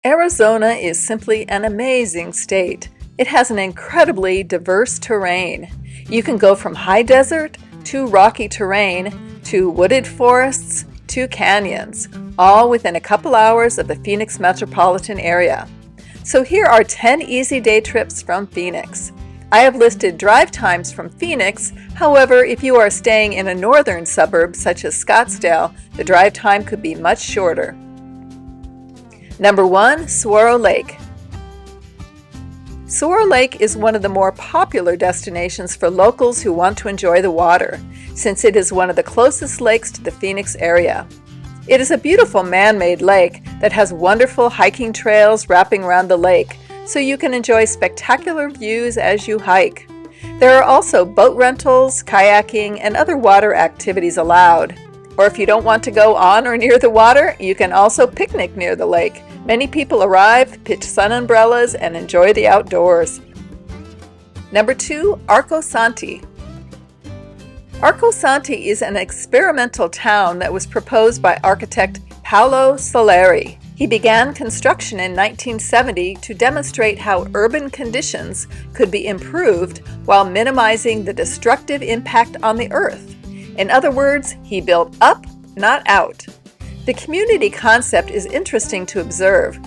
Arizona is simply an amazing state. It has an incredibly diverse terrain. You can go from high desert to rocky terrain to wooded forests to canyons, all within a couple hours of the Phoenix metropolitan area. So here are 10 easy day trips from Phoenix. I have listed drive times from Phoenix. However, if you are staying in a northern suburb such as Scottsdale, the drive time could be much shorter. Number 1, Saguaro Lake. Saguaro Lake is one of the more popular destinations for locals who want to enjoy the water, since it is one of the closest lakes to the Phoenix area. It is a beautiful man-made lake that has wonderful hiking trails wrapping around the lake, so you can enjoy spectacular views as you hike. There are also boat rentals, kayaking, and other water activities allowed. Or if you don't want to go on or near the water, you can also picnic near the lake. Many people arrive, pitch sun umbrellas, and enjoy the outdoors. Number 2, Arcosanti. Arcosanti is an experimental town that was proposed by architect Paolo Soleri. He began construction in 1970 to demonstrate how urban conditions could be improved while minimizing the destructive impact on the earth. In other words, he built up, not out. The community concept is interesting to observe.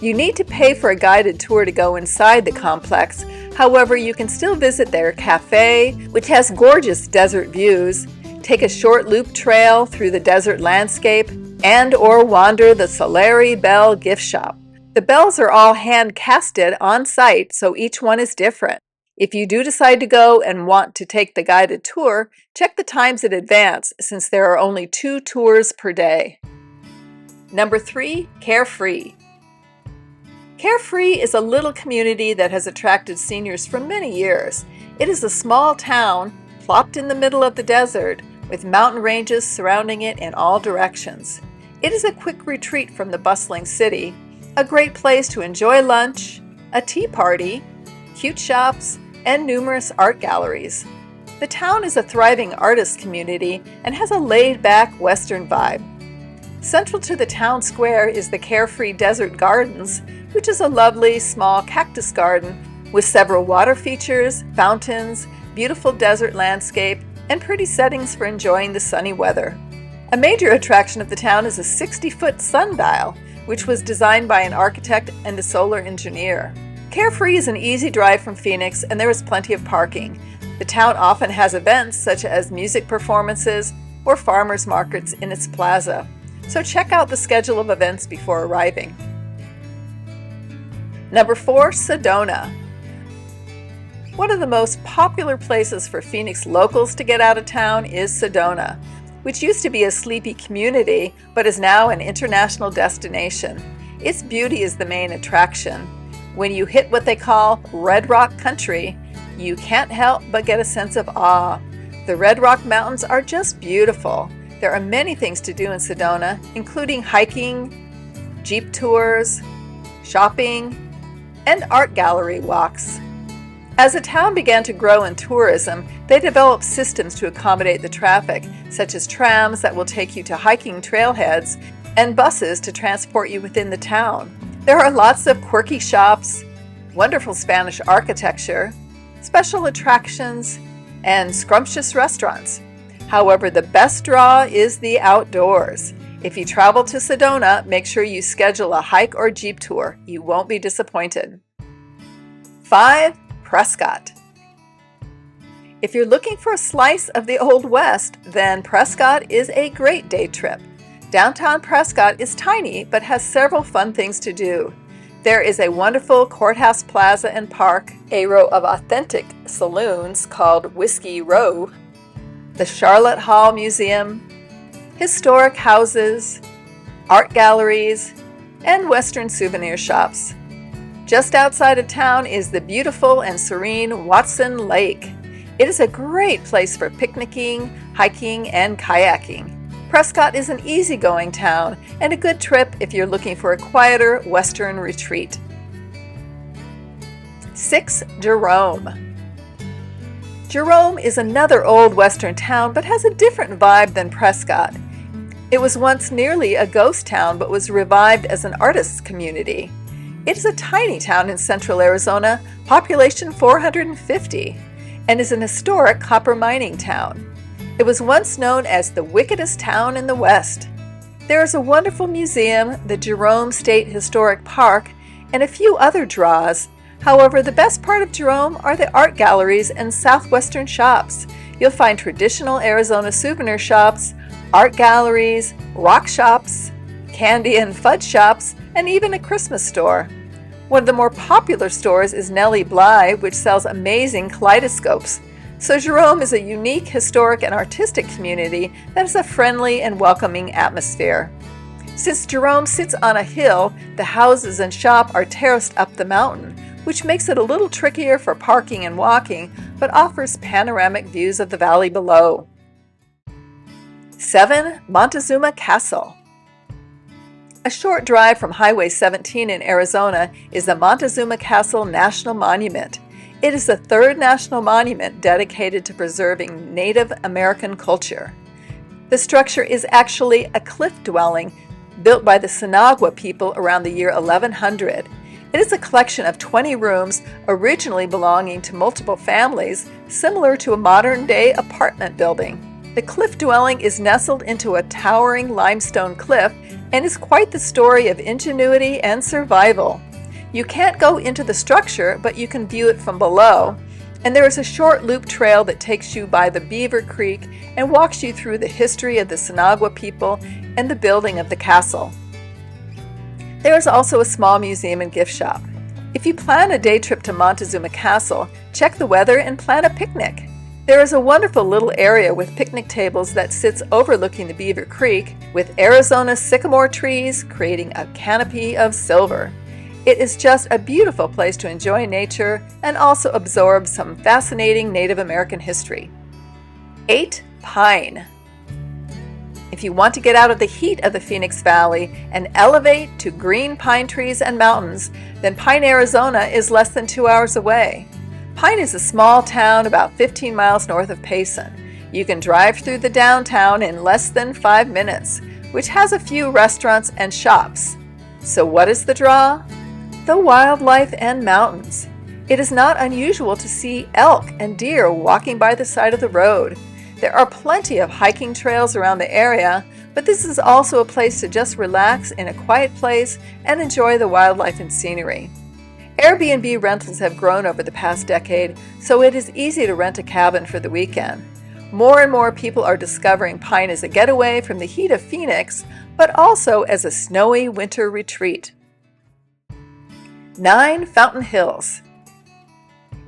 You need to pay for a guided tour to go inside the complex. However, you can still visit their cafe, which has gorgeous desert views, take a short loop trail through the desert landscape, and/or wander the Soleri Bell gift shop. The bells are all hand-casted on site, so each one is different. If you do decide to go and want to take the guided tour, check the times in advance since there are only 2 tours per day. Number 3, Carefree. Carefree is a little community that has attracted seniors for many years. It is a small town plopped in the middle of the desert with mountain ranges surrounding it in all directions. It is a quick retreat from the bustling city, a great place to enjoy lunch, a tea party, cute shops, and numerous art galleries. The town is a thriving artist community and has a laid-back Western vibe. Central to the town square is the Carefree Desert Gardens, which is a lovely small cactus garden with several water features, fountains, beautiful desert landscape, and pretty settings for enjoying the sunny weather. A major attraction of the town is a 60-foot sundial, which was designed by an architect and a solar engineer. Carefree is an easy drive from Phoenix, and there is plenty of parking. The town often has events such as music performances or farmers markets in its plaza, so check out the schedule of events before arriving. Number 4, Sedona. One of the most popular places for Phoenix locals to get out of town is Sedona, which used to be a sleepy community but is now an international destination. Its beauty is the main attraction. When you hit what they call Red Rock Country, you can't help but get a sense of awe. The Red Rock Mountains are just beautiful. There are many things to do in Sedona, including hiking, jeep tours, shopping, and art gallery walks. As the town began to grow in tourism, they developed systems to accommodate the traffic, such as trams that will take you to hiking trailheads and buses to transport you within the town. There are lots of quirky shops, wonderful Spanish architecture, special attractions, and scrumptious restaurants. However, the best draw is the outdoors. If you travel to Sedona, make sure you schedule a hike or jeep tour. You won't be disappointed. 5, Prescott. If you're looking for a slice of the Old West, then Prescott is a great day trip. Downtown Prescott is tiny but has several fun things to do. There is a wonderful courthouse plaza and park, a row of authentic saloons called Whiskey Row, the Charlotte Hall Museum, historic houses, art galleries, and Western souvenir shops. Just outside of town is the beautiful and serene Watson Lake. It is a great place for picnicking, hiking, and kayaking. Prescott is an easygoing town and a good trip if you're looking for a quieter Western retreat. 6, Jerome. Jerome is another old Western town but has a different vibe than Prescott. It was once nearly a ghost town but was revived as an artists' community. It is a tiny town in central Arizona, population 450, and is an historic copper mining town. It was once known as the wickedest town in the West. There is a wonderful museum, the Jerome State Historic Park, and a few other draws. However, the best part of Jerome are the art galleries and southwestern shops. You'll find traditional Arizona souvenir shops, art galleries, rock shops, candy and fudge shops, and even a Christmas store. One of the more popular stores is Nellie Bly, which sells amazing kaleidoscopes. So Jerome is a unique historic and artistic community that has a friendly and welcoming atmosphere. Since Jerome sits on a hill, the houses and shop are terraced up the mountain, which makes it a little trickier for parking and walking, but offers panoramic views of the valley below. 7. Montezuma Castle. A short drive from Highway 17 in Arizona is the Montezuma Castle National Monument. It is the third national monument dedicated to preserving Native American culture. The structure is actually a cliff dwelling built by the Sinagua people around the year 1100. It is a collection of 20 rooms originally belonging to multiple families, similar to a modern-day apartment building. The cliff dwelling is nestled into a towering limestone cliff and is quite the story of ingenuity and survival. You can't go into the structure, but you can view it from below, and there is a short loop trail that takes you by the Beaver Creek and walks you through the history of the Sinagua people and the building of the castle. There is also a small museum and gift shop. If you plan a day trip to Montezuma Castle, check the weather and plan a picnic. There is a wonderful little area with picnic tables that sits overlooking the Beaver Creek, with Arizona sycamore trees creating a canopy of silver. It is just a beautiful place to enjoy nature and also absorb some fascinating Native American history. 8. Pine. If you want to get out of the heat of the Phoenix Valley and elevate to green pine trees and mountains, then Pine, Arizona is less than 2 hours away. Pine is a small town about 15 miles north of Payson. You can drive through the downtown in less than 5 minutes, which has a few restaurants and shops. So what is the draw? The wildlife and mountains. It is not unusual to see elk and deer walking by the side of the road. There are plenty of hiking trails around the area, but this is also a place to just relax in a quiet place and enjoy the wildlife and scenery. Airbnb rentals have grown over the past decade, so it is easy to rent a cabin for the weekend. More and more people are discovering Pine as a getaway from the heat of Phoenix, but also as a snowy winter retreat. 9. Fountain Hills.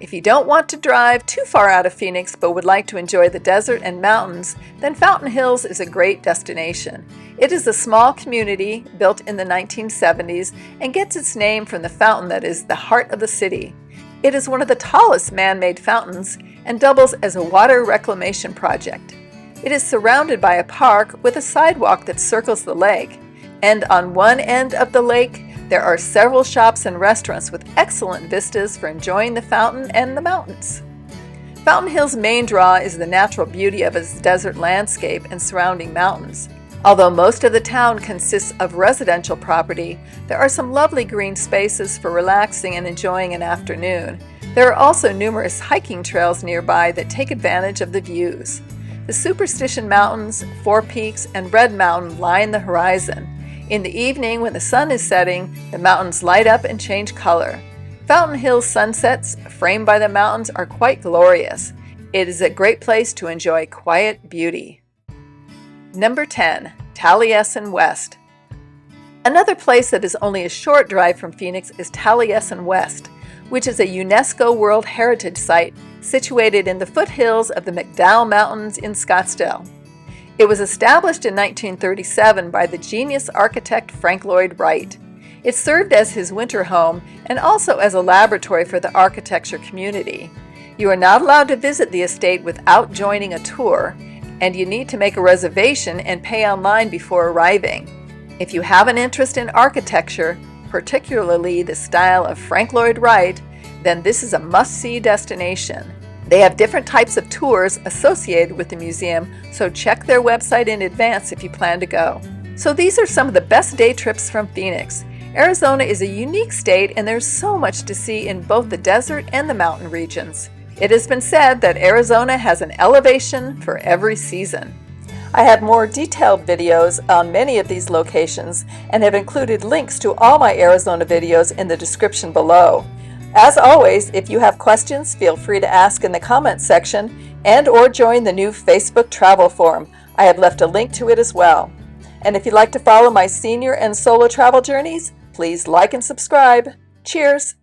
If you don't want to drive too far out of Phoenix but would like to enjoy the desert and mountains, then Fountain Hills is a great destination. It is a small community built in the 1970s and gets its name from the fountain that is the heart of the city. It is one of the tallest man-made fountains and doubles as a water reclamation project. It is surrounded by a park with a sidewalk that circles the lake, and on one end of the lake there are several shops and restaurants with excellent vistas for enjoying the fountain and the mountains. Fountain Hill's main draw is the natural beauty of its desert landscape and surrounding mountains. Although most of the town consists of residential property, there are some lovely green spaces for relaxing and enjoying an afternoon. There are also numerous hiking trails nearby that take advantage of the views. The Superstition Mountains, Four Peaks, and Red Mountain line the horizon. In the evening, when the sun is setting, the mountains light up and change color. Fountain Hill's sunsets, framed by the mountains, are quite glorious. It is a great place to enjoy quiet beauty. Number 10. Taliesin West. Another place that is only a short drive from Phoenix is Taliesin West, which is a UNESCO World Heritage Site situated in the foothills of the McDowell Mountains in Scottsdale. It was established in 1937 by the genius architect Frank Lloyd Wright. It served as his winter home and also as a laboratory for the architecture community. You are not allowed to visit the estate without joining a tour, and you need to make a reservation and pay online before arriving. If you have an interest in architecture, particularly the style of Frank Lloyd Wright, then this is a must-see destination. They have different types of tours associated with the museum, so check their website in advance if you plan to go. So these are some of the best day trips from Phoenix. Arizona is a unique state and there's so much to see in both the desert and the mountain regions. It has been said that Arizona has an elevation for every season. I have more detailed videos on many of these locations and have included links to all my Arizona videos in the description below. As always, if you have questions, feel free to ask in the comments section and/or join the new Facebook travel forum. I have left a link to it as well. And if you'd like to follow my senior and solo travel journeys, please like and subscribe. Cheers!